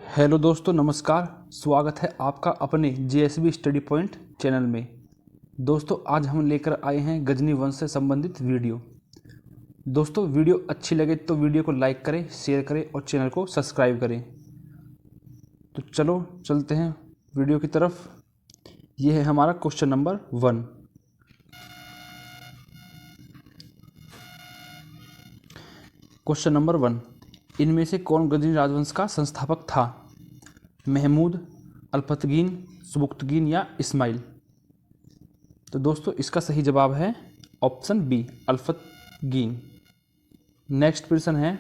Hello दोस्तों, नमस्कार। स्वागत है आपका अपने जेएसबी स्टडी पॉइंट चैनल में। दोस्तों, आज हम लेकर आए हैं गजनी वंश से संबंधित वीडियो। दोस्तों, वीडियो अच्छी लगे तो वीडियो को लाइक करें, शेयर करें और चैनल को सब्सक्राइब करें। तो चलो चलते हैं वीडियो की तरफ। ये है हमारा क्वेश्चन नंबर 1। क्वेश्चन नंबर 1, इनमें से कौन गजनी राजवंश का संस्थापक था? महमूद, अल्पतगीन, सुबुक्तगीन या इस्माइल? तो दोस्तों, इसका सही जवाब है ऑप्शन बी, अल्पतगीन। नेक्स्ट प्रश्न है,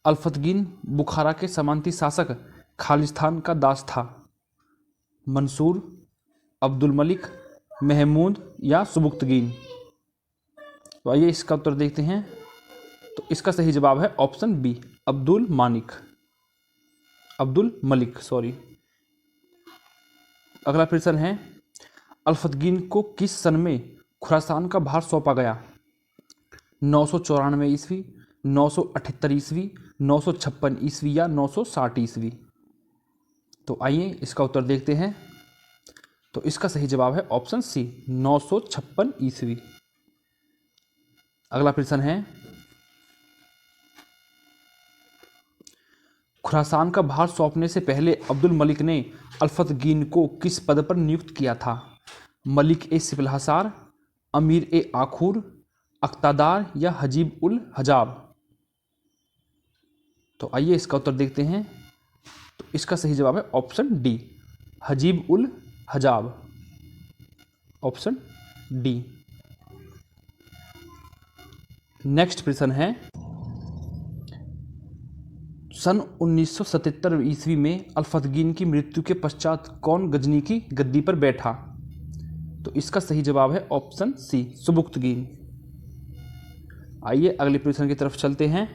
अल्पतगीन बुखारा के सामंती शासक खालिस्तान का दास था। मंसूर, अब्दुल मलिक, महमूद या सुबुक्तगीन? तो आइए इसका उत्तर देखते हैं। तो इसका सही जवाब है ऑप्शन बी, अब्दुल मलिक। अगला प्रश्न है, अल्पतगीन को किस सन में खुरासान का भार सौंपा गया? 994 ईस्वी, 978 ईस्वी, 956 ईस्वी या 960 ईस्वी? तो आइए इसका उत्तर देखते हैं। तो इसका सही जवाब है ऑप्शन सी, 956 ईस्वी। अगला प्रश्न है, खुरासान का भार सौंपने से पहले अब्दुल मलिक ने अल्पतगीन को किस पद पर नियुक्त किया था? मलिक ए सिपलहसार, अमीर ए आखूर, अख्तादार या हजीब उल हजाब? तो आइए इसका उत्तर देखते हैं। तो इसका सही जवाब है option D, Hajib ul Hajab. Option D. Next प्रश्न है, सन 1977 ईस्वी में अल्पतगीन की मृत्यु के पश्चात कौन गजनी की गद्दी पर बैठा? तो इसका सही जवाब है ऑप्शन सी, सुबुक्तगीन। आइए अगले प्रश्न की तरफ चलते हैं।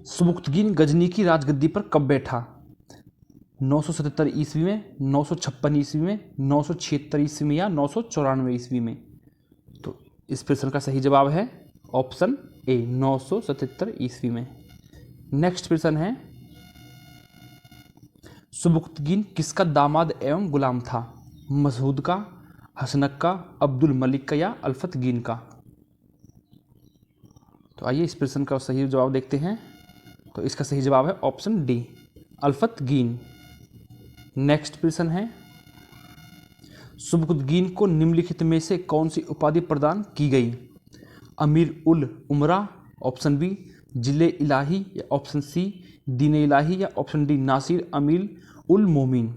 सुबुक्तगीन गजनी की राजगद्दी पर कब बैठा? 977 ईस्वी में, 956 ईस्वी में, 976 ईस्वी में या 994 ईस्वी में? तो इस प्रश्न का सही जवाब है ऑप्शन ए, 977 ईस्वी में। नेक्स्ट प्रश्न है, सुबुक्तगीन किसका दामाद एवं गुलाम था? मसऊद का, हसनक का, अब्दुल मलिक का या अल्पतगीन का? तो आइए इस प्रश्न का सही जवाब देखते हैं। तो इसका सही जवाब है ऑप्शन डी, अल्पतगीन। नेक्स्ट प्रश्न है, सुबुक्तगीन को निम्नलिखित में से कौन सी उपाधि प्रदान की गई? अमीर उल उमरा, ऑप्शन बी, जिले इलाही या ऑप्शन सी, दीन इलाही या ऑप्शन डी, नासिर अमीर उल मोमिन?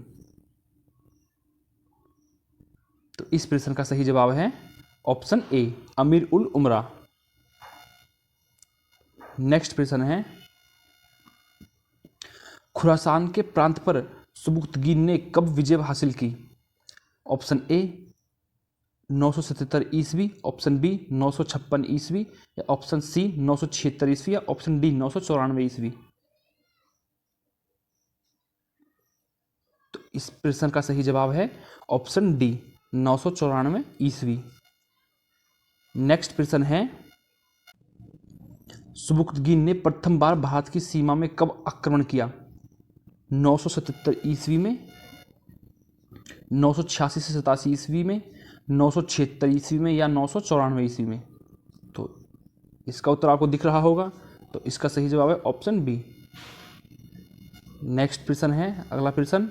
तो इस प्रश्न का सही जवाब है ऑप्शन ए, अमीर उल उमरा। नेक्स्ट प्रश्न है, खुरासान के प्रांत पर सुबुक्तगीन ने कब विजय हासिल की? ऑप्शन ए, 977 ईस्वी, ऑप्शन बी 956 ईस्वी या ऑप्शन सी 976 ईस्वी या ऑप्शन डी 994 ईस्वी? तो इस प्रश्न का सही जवाब है ऑप्शन डी, 994 ईस्वी। नेक्स्ट प्रश्न है, सुबुक्तगीन ने प्रथम बार भारत की सीमा में कब आक्रमण किया? 977 ईस्वी में, 986 से 87 ईस्वी में, 976 ईस्वी में या 994 ईस्वी में? तो इसका उत्तर आपको दिख रहा होगा। तो इसका सही जवाब है ऑप्शन बी। नेक्स्ट प्रश्न है, अगला प्रश्न,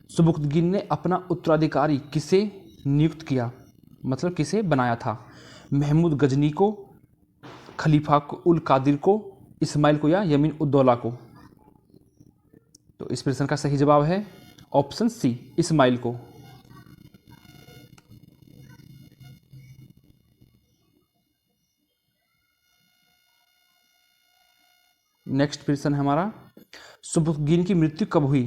सुबुक्तगीन ने अपना उत्तराधिकारी किसे नियुक्त किया, मतलब किसे बनाया था? महमूद गजनी को, खलीफा उल कादिर को, इस्माइल को या यमीन उद्दौला को? तो इस प्रश्न का सही जवाब है ऑप्शन सी, इस्माइल को। नेक्स्ट प्रश्न है हमारा, सुबुक्तगीन की मृत्यु कब हुई?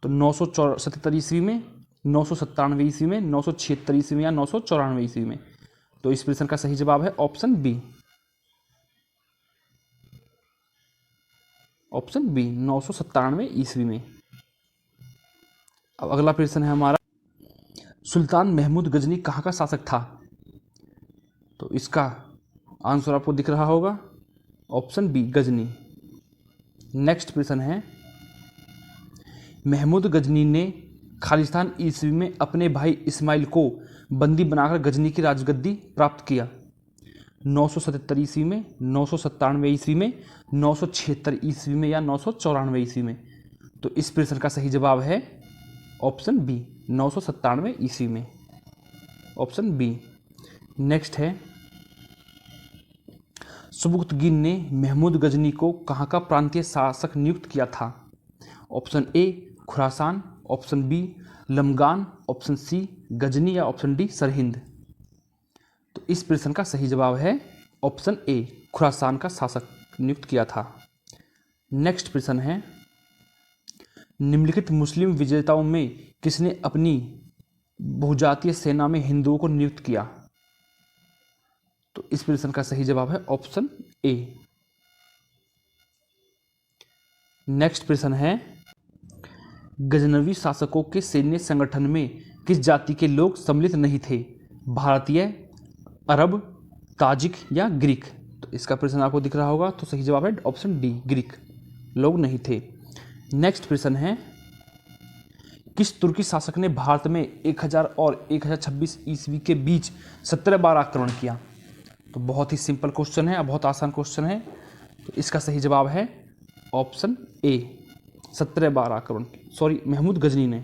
तो 977 ईस्वी में, 997 ईस्वी में, 976 ईस्वी में या 994 ईस्वी में? तो इस प्रश्न का सही जवाब है ऑप्शन बी, 997 ईस्वी में। अब अगला प्रश्न है हमारा, सुल्तान महमूद गजनी कहाँ का शासक था? तो इसका आंसर आपको दिख रहा होगा ऑप्शन बी गजनी। नेक्स्ट प्रश्न है, महमूद गजनी ने खालिस्तान ईस्वी में अपने भाई इस्माइल को बंदी बनाकर गजनी की राजगद्दी प्राप्त किया। 977 ईस्वी में, 997 ईस्वी में, 976 ईस्वी में या 994 ईस्वी में। तो इस प्रश्न का सही जवाब है ऑप्शन बी 997 ईस्वी में, ऑप्शन बी। नेक्स्ट है, सुबुक्तगीन ने महमूद गजनी को कहाँ का प्रांतीय शासक नियुक्त किया था। Option A Khurasan, option B Lamghan, option C Ghazni या ऑप्शन डी सरहिंद। तो इस प्रश्न का सही जवाब है ऑप्शन ए खुरासान का शासक नियुक्त किया था। नेक्स्ट प्रश्न है, निम्नलिखित मुस्लिम विजेताओं में किसने अपनी बहुजातीय सेना में हिंदुओं को नियुक्त किया। तो इस प्रश्न का सही जवाब है ऑप्शन ए। नेक्स्ट प्रश्न है, गजनवी शासकों के सैन्य संगठन में किस जाति के लोग सम्मिलित नहीं थे। भारतीय, अरब, ताजिक या ग्रीक। तो इसका प्रश्न आपको दिख रहा होगा, तो सही जवाब है ऑप्शन डी ग्रीक लोग नहीं थे। नेक्स्ट प्रश्न है, किस तुर्की शासक ने भारत में 1000 और 1026 ईस्वी के बीच 17 बार आक्रमण किया। तो बहुत ही सिंपल क्वेश्चन है, बहुत आसान क्वेश्चन है। तो इसका सही जवाब है ऑप्शन ए 17 बार आक्रमण। सॉरी, महमूद गजनी ने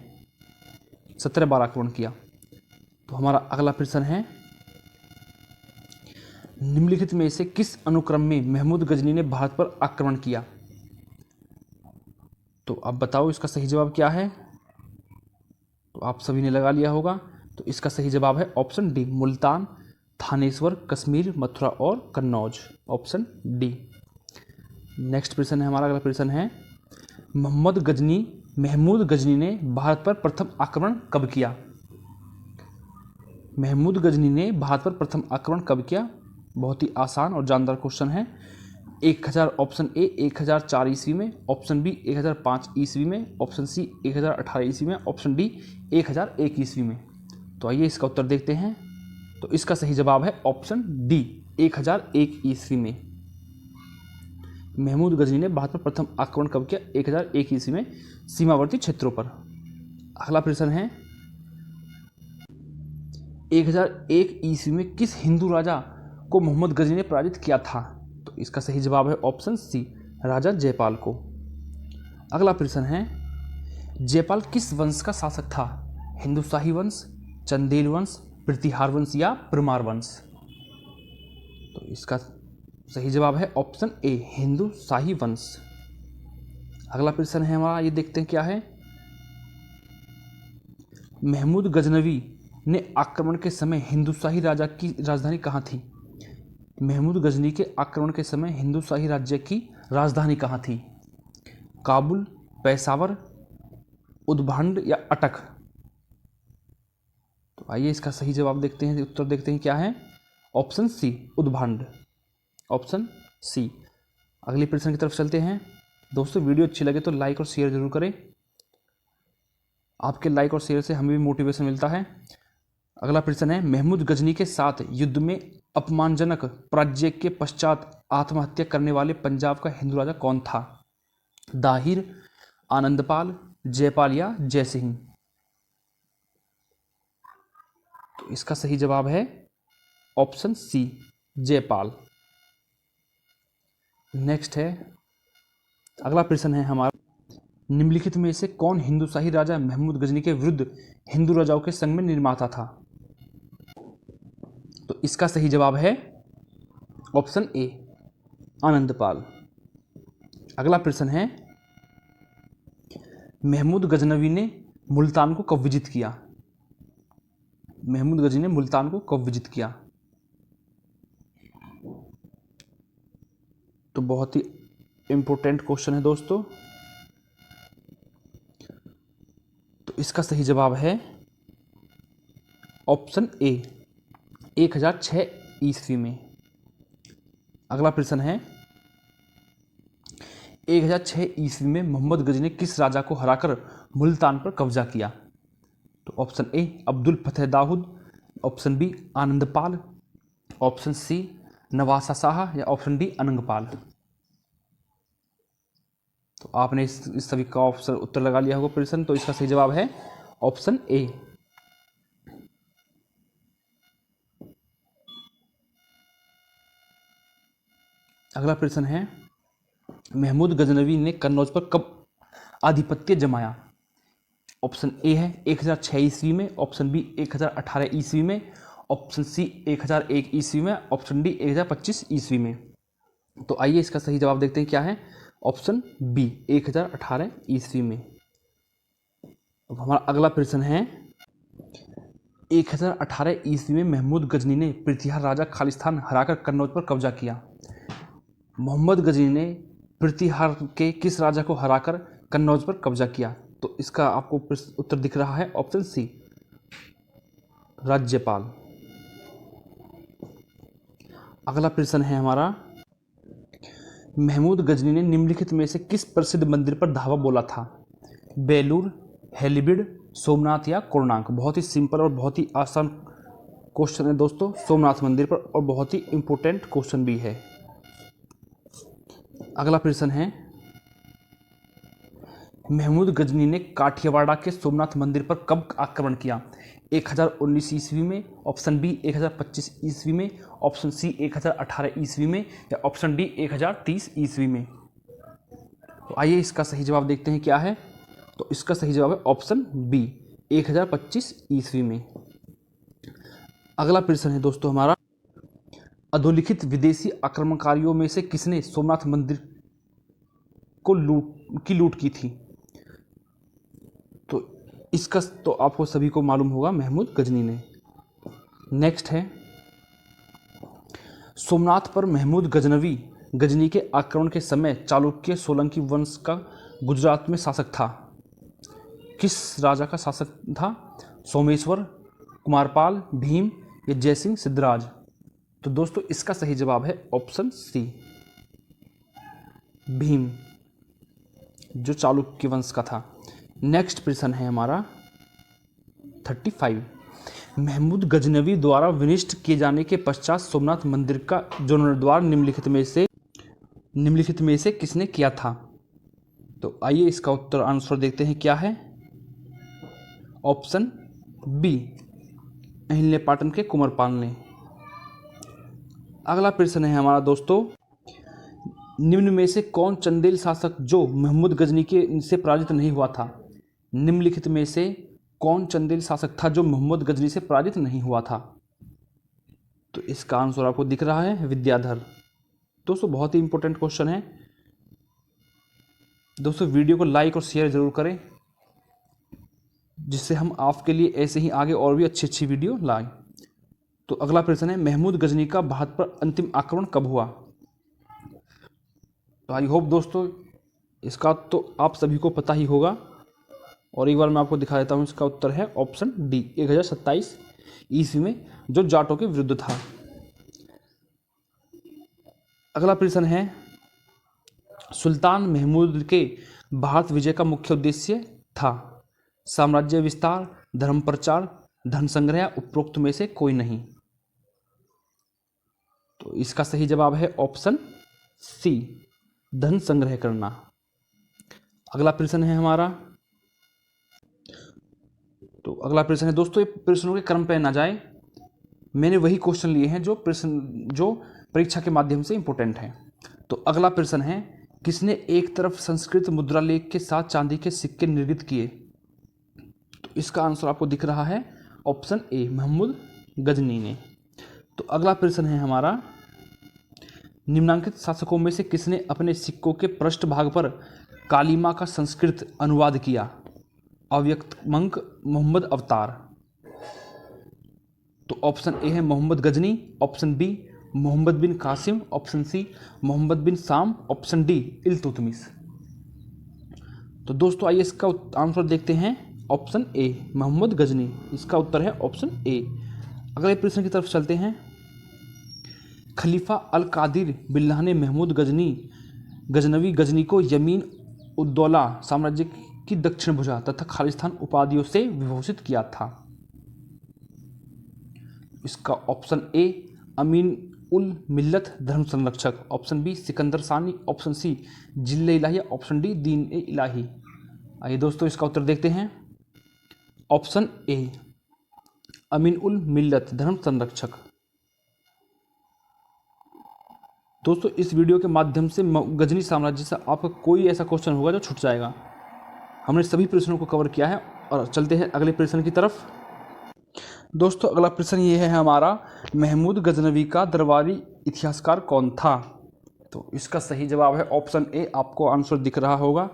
17 बार आक्रमण किया। तो हमारा अगला प्रश्न है, निम्नलिखित में से किस अनुक्रम में महमूद गजनी ने भारत पर आक्रमण किया। तो अब बताओ इसका सही जवाब क्या है। तो आप सभी ने लगा लिया होगा। तो इसका सही जवाब है ऑप्शन डी मुल्तान, थानेश्वर, कश्मीर, मथुरा और कन्नौज, ऑप्शन डी। नेक्स्ट प्रश्न है, हमारा अगला प्रश्न है, महमूद गजनी ने भारत पर प्रथम आक्रमण कब किया। महमूद गजनी ने भारत पर प्रथम आक्रमण कब किया। बहुत ही आसान और जानदार क्वेश्चन है। 1000 ऑप्शन ए 1004 ईस्वी में, ऑप्शन बी 1005 ईस्वी में, ऑप्शन सी 1018 ईस्वी में, ऑप्शन डी 1001 ईस्वी में। तो आइए इसका उत्तर देखते हैं। तो इसका सही जवाब है ऑप्शन डी 1001 ईस्वी में। महमूद गजनी ने भारत पर प्रथम आक्रमण कब किया। 1001 ईस्वी में सीमावर्ती क्षेत्रों पर। अगला प्रश्न है, 1001 ईस्वी में किस हिंदू राजा को मोहम्मद गजनी ने पराजित किया था। तो इसका सही जवाब है ऑप्शन सी राजा जयपाल को। अगला प्रश्न है, जयपाल किस वंश का शासक था। हिंदुशाही वंश, चंदेल वंश, प्रतिहार वंश या परमार वंश। तो इसका सही जवाब है ऑप्शन ए हिंदुशाही वंश। अगला प्रश्न है हमारा, ये देखते हैं क्या है। महमूद गजनवी ने आक्रमण के समय हिंदुशाही राजा की राजधानी कहाँ थी। महमूद गजनी के आक्रमण के समय हिंदुशाही राज्य की राजधानी कहाँ थी। काबुल, पेशावर, उद्भांड या अटक। तो आइए इसका सही जवाब देखते हैं, उत्तर देखते हैं क्या है। Option C Udbhand, option C. अगले प्रश्न की तरफ चलते हैं। दोस्तों वीडियो अच्छी लगे तो लाइक और शेयर जरूर करें। आपके लाइक और शेयर से हमें भी मोटिवेशन मिलता है। अगला प्रश्न है, महमूद गजनी के साथ युद्ध में अपमानजनक पराजय के पश्चात आत्महत्या करने वाले पंजाब का हिंदू राजा कौन था। दाहिर, आनंदपाल, जयपाल या जयसिंह। तो इसका सही जवाब है ऑप्शन सी जयपाल। नेक्स्ट है, अगला प्रश्न है हमारा, निम्नलिखित में से कौन हिंदुशाही राजा महमूद गजनी के विरुद्ध हिंदू राजाओं के संग में निर्माता था। तो इसका सही जवाब है ऑप्शन ए आनंदपाल। अगला प्रश्न है, महमूद गजनवी ने मुल्तान को कब विजित किया। महमूद गजनी ने मुल्तान को कब विजित किया। तो बहुत ही इंपॉर्टेंट क्वेश्चन है दोस्तों। तो इसका सही जवाब है ऑप्शन ए 1006 ईस्वी में। अगला प्रश्न है, 1006 ईस्वी में मोहम्मद गजनी ने किस राजा को हराकर मुल्तान पर कब्जा किया। तो option A Abdul Fateh Daud, option B Anandpal, option C Nawasa Shah या ऑप्शन डी अनंगपाल। तो आपने इस सभी का ऑप्शन उत्तर लगा लिया होगा प्रश्न, तो इसका सही जवाब है ऑप्शन ए। अगला प्रश्न है महमूद गजनवी ने कन्नौज पर कब आधिपत्य जमाया? ऑप्शन ए है 1006 ईस्वी में, ऑप्शन बी 1018 ईस्वी में, ऑप्शन सी 1001 ईस्वी में, ऑप्शन डी 1025 ईस्वी में। तो आइए इसका सही जवाब देखते हैं क्या है। ऑप्शन बी 1018 ईस्वी में। अब हमारा अगला प्रश्न है 1018 ईस्वी में महमूद गजनी ने प्रतिहार राजा खालिस्तान हराकर कन्नौज पर कब्जा किया। मोहम्मद गजनी ने प्रतिहार के किस राजा को हराकर कन्नौज पर कब्जा किया? तो इसका आपको उत्तर दिख रहा है ऑप्शन सी राज्यपाल। अगला प्रश्न है हमारा महमूद गजनी ने निम्नलिखित में से किस प्रसिद्ध मंदिर पर धावा बोला था? बेलूर, हेलिबिड, सोमनाथ या कोणार्क। बहुत ही सिंपल और बहुत ही आसान क्वेश्चन है दोस्तों, सोमनाथ मंदिर पर, और बहुत ही इंपॉर्टेंट क्वेश्चन भी है। अगला प्रश्न है महमूद गजनी ने काठियावाड़ के सोमनाथ मंदिर पर कब आक्रमण किया? 1019 ईस्वी में, ऑप्शन बी 1025 ईस्वी में, ऑप्शन सी 1018 ईस्वी में या ऑप्शन डी 1030 ईस्वी में। तो आइए इसका सही जवाब देखते हैं क्या है। तो इसका सही जवाब है ऑप्शन बी 1025 ईस्वी में। अगला प्रश्न है दोस्तों हमारा अधोलिखित विदेशी आक्रमणकारियों में से किसने सोमनाथ मंदिर को लूट की थी? तो इसका तो आपको सभी को मालूम होगा, महमूद गजनी ने। नेक्स्ट है सोमनाथ पर महमूद गजनी के आक्रमण के समय चालुक्य सोलंकी वंश का गुजरात में शासक था। किस राजा का शासक था? सोमेश्वर, कुमारपाल, भीम या जयसिंह सिद्धराज। तो दोस्तों इसका सही जवाब है ऑप्शन सी भीम, जो चालुक्य वंश का था। नेक्स्ट प्रश्न है हमारा 35 महमूद गजनवी द्वारा विनिष्ट किए जाने के पश्चात सोमनाथ मंदिर का जीर्णोद्धार निम्नलिखित में से किसने किया था? तो आइए इसका उत्तर आंसर देखते हैं क्या है। ऑप्शन बी अहिल्या पाटन के कुमारपाल ने। अगला प्रश्न है हमारा दोस्तों निम्न में से कौन चंदेल शासक जो महमूद गजनी के से पराजित नहीं हुआ था? निम्नलिखित में से कौन चंदेल शासक था जो महमूद गजनी से पराजित नहीं हुआ था? तो इसका आंसर आपको दिख रहा है विद्याधर। दोस्तों बहुत ही इंपॉर्टेंट क्वेश्चन है दोस्तों, वीडियो को लाइक और शेयर जरूर करें जिससे हम आपके लिए ऐसे ही आगे और भी अच्छी वीडियो लाएं। तो अगला प्रश्न है महमूद गजनी का भारत पर अंतिम आक्रमण कब हुआ? तो आई होप दोस्तों इसका तो आप सभी को पता ही होगा, और एक बार मैं आपको दिखा देता हूँ। इसका उत्तर है ऑप्शन डी 1027 ईस्वी में, जो जाटों के विरुद्ध था। अगला प्रश्न है सुल्तान महमूद के भारत विजय का मुख्य उद्देश्य था? साम्राज्य विस्तार, धर्म प्रचार, धन संग्रह या उपरोक्त में से कोई नहीं। तो इसका सही जवाब है ऑप्शन सी धन संग्रह करना। अगला प्रश्न है हमारा, तो अगला प्रश्न है दोस्तों, ये प्रश्नों के क्रम पे ना जाए, मैंने वही क्वेश्चन लिए हैं जो परीक्षा के माध्यम से इंपॉर्टेंट है। तो अगला प्रश्न है किसने एक तरफ संस्कृत मुद्रा लेख के साथ चांदी के सिक्के निर्मित किए? तो इसका आंसर आपको दिख रहा है ऑप्शन ए महमूद गजनी ने। तो अगला प्रश्न है हमारा निम्नांकित शासकों में से किसने अपने सिक्कों के पृष्ठभाग पर कालीमा का संस्कृत अनुवाद किया? अव्यक्तमंक, मोहम्मद अवतार। तो ऑप्शन ए है मोहम्मद गजनी, ऑप्शन बी मोहम्मद बिन कासिम, ऑप्शन सी मोहम्मद बिन साम, ऑप्शन डी इल्तुतमिश। तो दोस्तों आइए इसका आंसर देखते हैं। ऑप्शन ए मोहम्मद गजनी, इसका उत्तर है ऑप्शन ए। अगले प्रश्न की तरफ चलते हैं। खलीफा अल कादिर बिल्लाह ने महमूद गजनवी गजनी को यमीन उद्दौला साम्राज्य की दक्षिण भुजा तथा खालिस्तान उपाधियों से विभूषित किया था। इसका ऑप्शन ए अमीन उल मिल्लत धर्म संरक्षक, ऑप्शन बी सिकंदर सानी, ऑप्शन सी जिले इलाहिया, ऑप्शन डी दीन ए इलाही। आइए दोस्तों इसका उत्तर देखते हैं। ऑप्शन ए अमीन उल मिल्लत धर्म संरक्षक। दोस्तों इस वीडियो के माध्यम से गजनी साम्राज्य से आपका कोई ऐसा क्वेश्चन होगा जो छूट जाएगा। हमने सभी प्रश्नों को कवर किया है और चलते हैं अगले प्रश्न की तरफ। दोस्तों अगला प्रश्न ये है हमारा, महमूद गजनवी का दरबारी इतिहासकार कौन था? तो इसका सही जवाब है ऑप्शन ए। आपको आंसर दिख रहा होगा।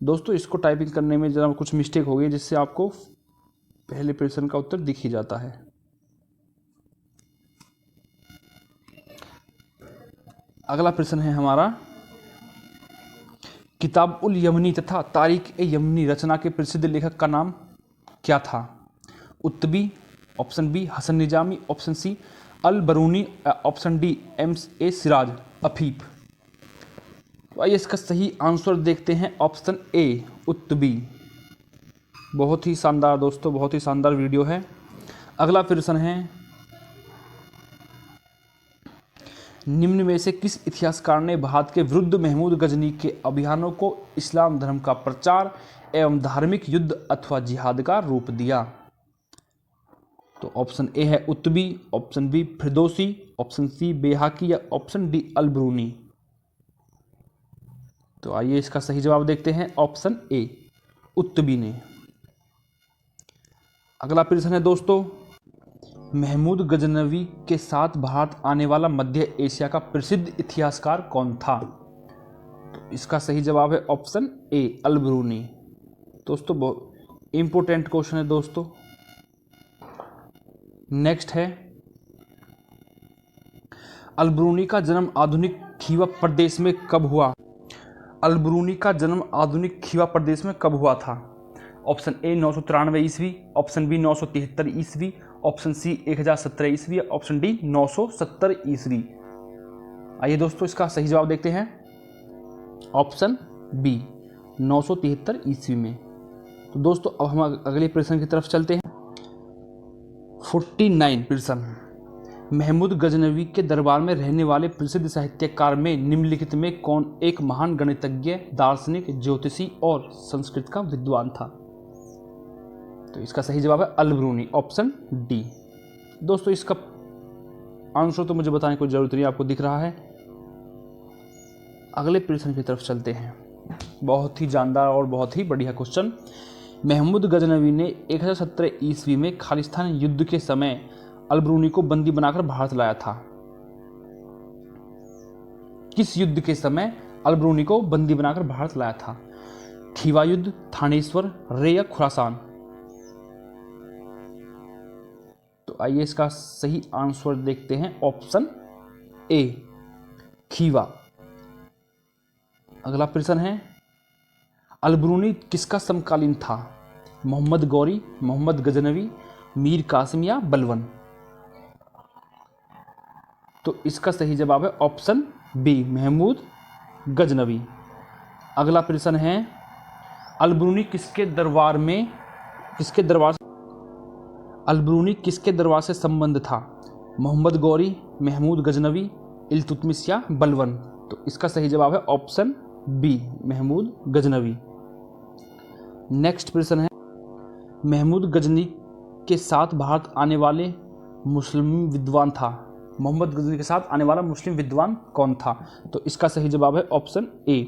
दोस्तों इसको टाइपिंग करने में ज़रा कुछ मिस्टेक हो गई, जिससे आपको पहले प्रश्न का उत्तर दिख ही जाता है। अगला प्रश्न है हमारा, किताब उल यमनी तथा तारीख ए यमनी रचना के प्रसिद्ध लेखक का नाम क्या था? Utbi, option B Hasan Nizami, option C Al Biruni, option D ए सिराज अफीफ। तो आइए इसका सही आंसर देखते हैं। Option A Utbi. बहुत ही शानदार दोस्तों, बहुत ही शानदार वीडियो है। अगला प्रश्न है, निम्न में से किस इतिहासकार ने भारत के विरुद्ध महमूद गजनी के अभियानों को इस्लाम धर्म का प्रचार एवं धार्मिक युद्ध अथवा जिहाद का रूप दिया? तो ऑप्शन ए है Utbi, option B Firdausi, option C Baihaqi या ऑप्शन डी अलबरूनी। तो आइए इसका सही जवाब देखते हैं। ऑप्शन ए उत्तबी ने। अगला प्रश्न है दोस्तों, महमूद गजनवी के साथ भारत आने वाला मध्य एशिया का प्रसिद्ध इतिहासकार कौन था? तो इसका सही जवाब है ऑप्शन ए अलबरूनी। दोस्तों बहुत इंपॉर्टेंट क्वेश्चन है दोस्तों। नेक्स्ट है, अलबरूनी का जन्म आधुनिक खीवा प्रदेश में कब हुआ? अलबरूनी का जन्म आधुनिक खीवा प्रदेश में कब हुआ था? ऑप्शन ए 993 ईस्वी, ऑप्शन बी 973 ईस्वी, ऑप्शन सी 1017 ईस्वी, ऑप्शन डी 970 ईस्वी। आइए दोस्तों इसका सही जवाब देखते हैं। ऑप्शन बी 973 ईस्वी में। तो दोस्तों अब हम अगले प्रश्न की तरफ चलते हैं। 49 प्रश्न, महमूद गजनवी के दरबार में रहने वाले प्रसिद्ध साहित्यकार में निम्नलिखित में कौन एक महान गणितज्ञ, दार्शनिक, ज्योतिषी और संस्कृत का विद्वान था? तो इसका सही जवाब है अलबरूनी, ऑप्शन डी। दोस्तों इसका आंसर तो मुझे बताने की कोई जरूरत नहीं, आपको दिख रहा है। अगले प्रश्न की तरफ चलते हैं। बहुत ही जानदार और बहुत ही बढ़िया क्वेश्चन। महमूद गजनवी ने 1017 ईस्वी में खालिस्तान युद्ध के समय अलबरूनी को बंदी बनाकर भारत लाया था। किस युद्ध के समय अलबरूनी को बंदी बनाकर भारत लाया था? खीवा युद्ध, थानेश्वर, रे या खुरासान? तो आइए इसका सही आंसर देखते हैं। Option A Khiva. अगला प्रश्न है, अलबरूनी किसका समकालीन था? मोहम्मद गौरी, मोहम्मद गजनवी, मीर कासिम या बलवन? तो इसका सही जवाब है ऑप्शन बी महमूद गजनवी। अगला प्रश्न है, अलबरूनी किसके दरबार से संबंध था? मोहम्मद गौरी, महमूद गजनवी, इल्तुतमिश या बलवन? तो इसका सही जवाब है option B Mahmud Ghaznavi. Next प्रश्न है, महमूद गजनी के साथ भारत आने वाले मुस्लिम विद्वान था। मोहम्मद गजनी के साथ आने वाला मुस्लिम विद्वान कौन था? तो इसका सही जवाब है ऑप्शन ए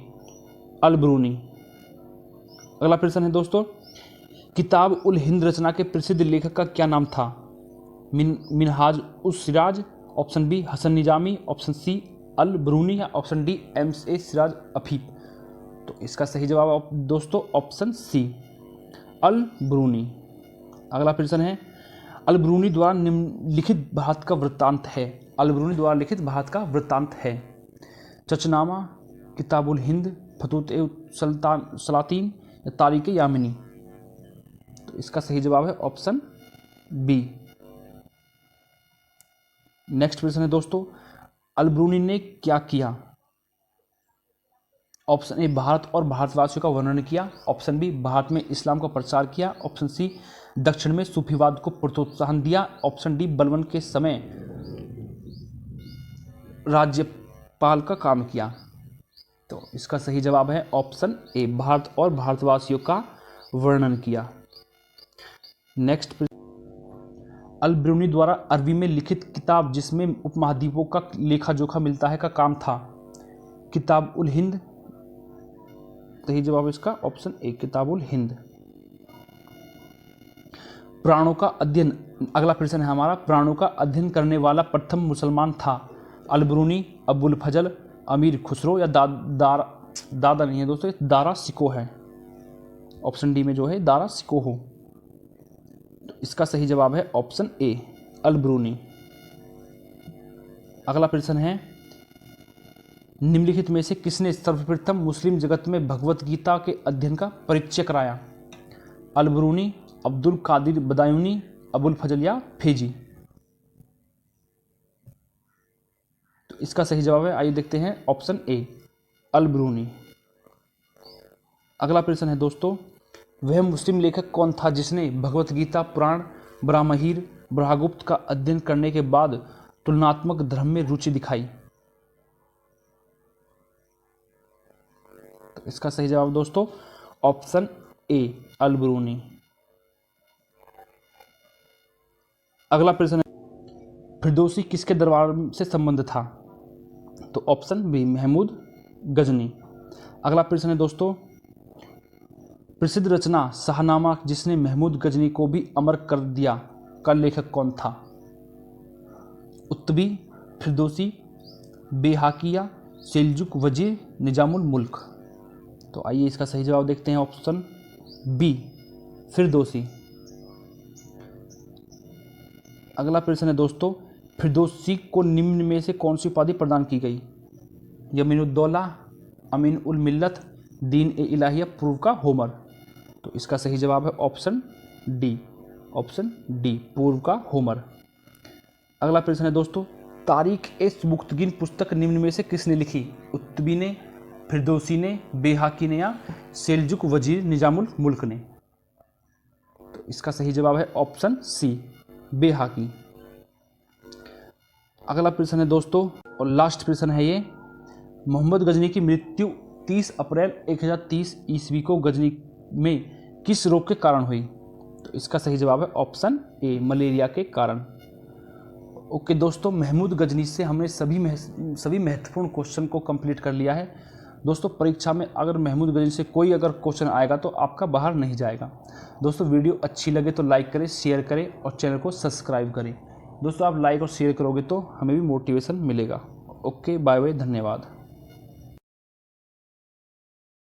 अलबरूनी। अगला प्रश्न है दोस्तों, किताब उल हिंद रचना के प्रसिद्ध लेखक का क्या नाम था? Minhaj us Siraj, option B Hasan Nizami, option C Al Biruni या ऑप्शन डी ए सिराज अफीफ? तो इसका सही जवाब दोस्तों ऑप्शन सी अल बरूनी। अगला प्रश्न है, अल बरूनी द्वारा निम्नलिखित भारत का वृत्तांत है। अल बरूनी द्वारा लिखित भारत का वृत्तांत है चचनामा, किताबुल हिंद, फतूत सलातीन या तारीख यामिनी? तो इसका सही जवाब है ऑप्शन बी। नेक्स्ट प्रश्न है दोस्तों, अलबरूनी ने क्या किया? ऑप्शन ए भारत और भारतवासियों का वर्णन किया, ऑप्शन बी भारत में इस्लाम का प्रचार किया, ऑप्शन सी दक्षिण में सूफीवाद को प्रोत्साहन दिया, ऑप्शन डी बलवन के समय राज्यपाल का काम किया? तो इसका सही जवाब है ऑप्शन ए, भारत और भारतवासियों का वर्णन किया। नेक्स्ट, अल ब्रूनी द्वारा अरबी में लिखित किताब जिसमें उपमहाद्वीपों का लेखा जोखा मिलता है का काम था? किताब उल हिंद। सही जवाब इसका ऑप्शन ए, किताब उल हिंद। प्राणों का अध्ययन, अगला प्रश्न है हमारा, प्राणों का अध्ययन करने वाला प्रथम मुसलमान था? अल ब्रूनी, अबुल फजल, अमीर खुसरो या दादा नहीं है दोस्तों, दारा सिको है। ऑप्शन डी में जो है दारा सिको हो। तो इसका सही जवाब है ऑप्शन ए, अल ब्रूनी। अगला प्रश्न है, निम्नलिखित में से किसने सर्वप्रथम मुस्लिम जगत में भगवत गीता के अध्ययन का परिचय कराया? अल ब्रूनी, अब्दुल कादिर बदायूनी, अबुल फजल या फेजी? तो इसका सही जवाब है, आइए देखते हैं, ऑप्शन ए, अल ब्रूनी। अगला प्रश्न है दोस्तों, वह मुस्लिम लेखक कौन था जिसने भगवत गीता, पुराण, ब्राह्महीर, ब्रह्मगुप्त का अध्ययन करने के बाद तुलनात्मक धर्म में रुचि दिखाई? तो इसका सही जवाब दोस्तों ऑप्शन ए, अल ब्रूनी। अगला प्रश्न है, फिरदौसी किसके दरबार से संबंध था? तो ऑप्शन बी, महमूद गजनी। अगला प्रश्न है दोस्तों, प्रसिद्ध रचना शाहनामा जिसने महमूद गजनी को भी अमर कर दिया का लेखक कौन था? उत्तबी, फिरदौसी, बेहाकिया, सेल्जुक वजीर, निजामुल मुल्क? तो आइए इसका सही जवाब देखते हैं, ऑप्शन बी, फिरदौसी। अगला प्रश्न है दोस्तों, फिरदौसी को निम्न में से कौन सी उपाधि प्रदान की गई? यमीनुद्दौला, अमीन उल मिल्लत, दीन ए इलाहिया, पूर्व का होमर? तो इसका सही जवाब है ऑप्शन डी, पूर्व का होमर। अगला प्रश्न है दोस्तों, तारीख ए सुबुक्तगीन पुस्तक निम्न में से किसने लिखी? उत्तबी ने, फिरदौसी ने, बेहाकी ने या सेल्जुक वजीर निजामुल मुल्क ने? तो इसका सही जवाब है ऑप्शन सी, बेहाकी। अगला प्रश्न है दोस्तों और लास्ट प्रश्न है ये, मोहम्मद गजनी की मृत्यु 30 अप्रैल 1030 ईस्वी को गजनी में किस रोग के कारण हुई? तो इसका सही जवाब है ऑप्शन ए, मलेरिया के कारण। ओके दोस्तों, महमूद गजनी से हमने सभी महत्वपूर्ण क्वेश्चन को कंप्लीट कर लिया है। दोस्तों परीक्षा में अगर महमूद गजनी से कोई अगर क्वेश्चन आएगा तो आपका बाहर नहीं जाएगा। दोस्तों वीडियो अच्छी लगे तो लाइक करें, शेयर करें और चैनल को सब्सक्राइब करें। दोस्तों आप लाइक और शेयर करोगे तो हमें भी मोटिवेशन मिलेगा। ओके, बाय बाय, धन्यवाद।